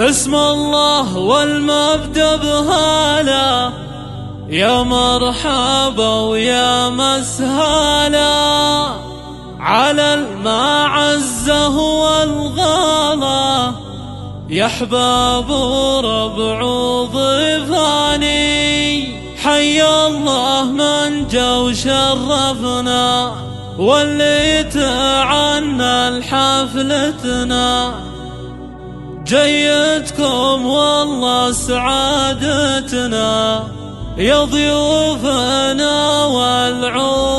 بسم الله والمبدأ بهالا، يا مرحبا ويا مسهلا على المعزة والغلا، يا احباب وربع وضيفاني حي الله من جا وشرفنا واللي تعنى لحفلتنا. جيتكم والله سعادتنا يا ضيوفنا والعواني.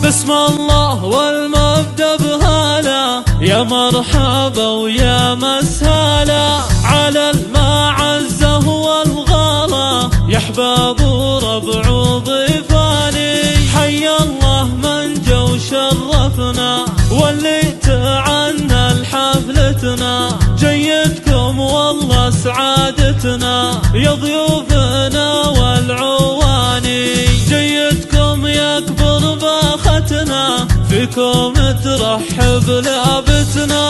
بسم الله والمبدأ بهالا، يا مرحبا ويا مسهلا على المعزة والغلا، يا احباب وربع وضيفاني حي الله من جا وشرفنا واللي تعنى لحفلتنا. جيتكم والله سعادتنا يا ضيوفنا والعواني. جيتكم يكبر باختنا فيكم ترحب لابتنا،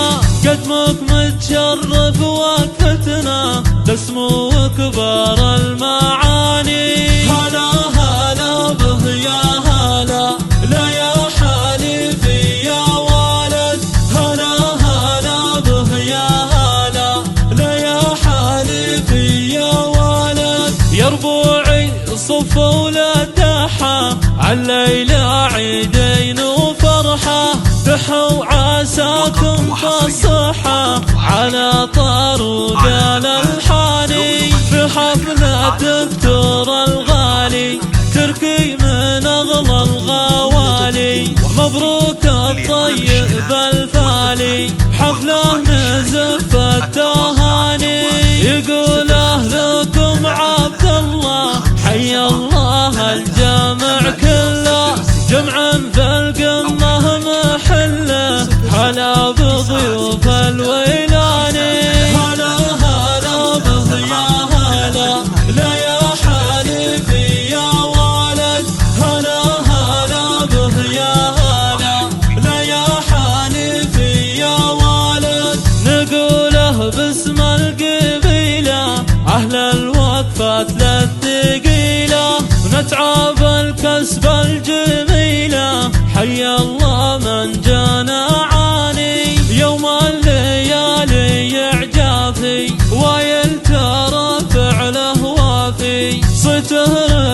قدمك متشرف وقفتنا تسمو كبار المعاني. هلا هلا به يا هلا، لا يا حليفي يا ولد. هلا هلا به يا هلا، لا يا حليفي يا ولد. يا ربوعي صفوا ولا دحى عالليلة عيدين وفرحة، دحوا عساكم بالصحة على طار وقال الحاني. في حفلة دكتور الغالي تركي من أغلى الغوالي، مبروك الطيب الفالي حفله نزف التهاني. يقول أهلكم عبد الله حي الله الجامع كله، جمعا في القمة محله هلا بضيوف الويلاني. هلا هلا به يا هلا، لا يا حليفي يا ولد. هلا هلا به يا هلا، لا يا حليفي يا ولد. نقوله باسم القبيلة أهل الوقفات للثقيلة، ونتعب الكسب الجميلة حي الله من جانا عاني. يوم الليالي عجافي وايل ترى فعله وافي، صيته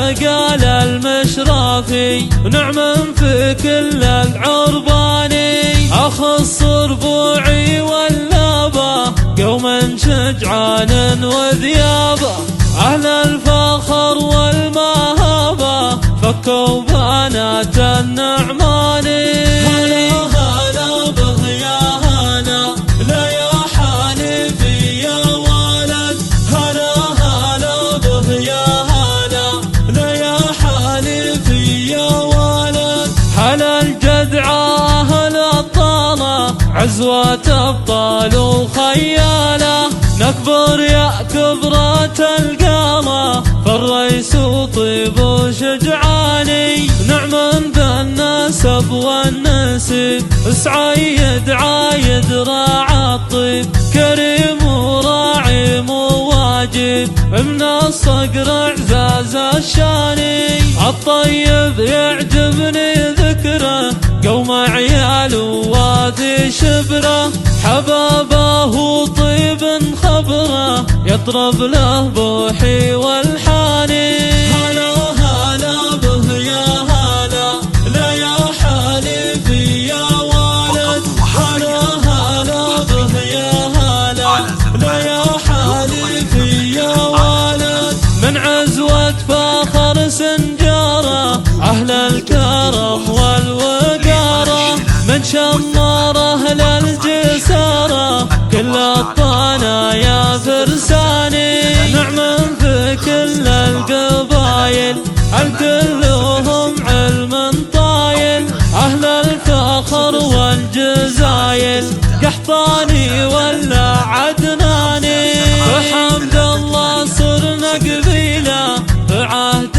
رجال المشرافي نعم في كل العرباني. أخص ربوعي واللابة قوما شجعان وذيابة، أهل الفخر والمهابة فكوا بنات النعماني. هلا هلا به يا هلا، لا يا حليفي يا ولد. هلا هلا به يا هلا، لا يا حليفي يا ولد. هلا الجذعة أهل الطالة عزوة أبطال وخيالة، نكبر يا كبرات القامة فالريس وطيب وشجعاني. نعم بالنسب والنسب سعيد عايد راعى الطيب، كريم وراعي مواجب من الصقر اعزاز الشاني. الطيب يعجبني ذكره قوم عيال ووادي شبره، حبابه طيب خبره يطرب له بوحي والحاني. هلا هلا به يا هلا، لا يا حليفي يا ولد. هلا هلا به يا هلا، لا يا حليفي يا ولد. من عزوة فاخر سنجارة أهل الكرم والوقارة، من شمار أهل الجسارة كل الطنايا فرساني. نعم في كل القبايل الكلهم علم طايل، أهل الفخر والجزايل قحطاني ولا عدناني. بحمد الله صرنا قبيلة في عهد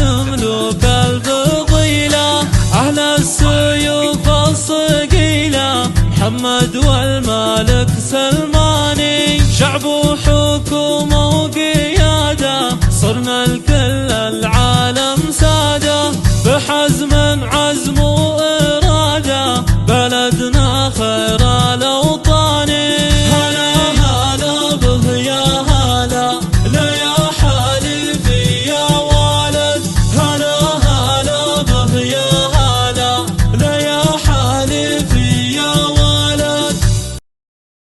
الملك سلماني، شعب وحكومة وقيادة صرنا الكل العالم سادة، بحزم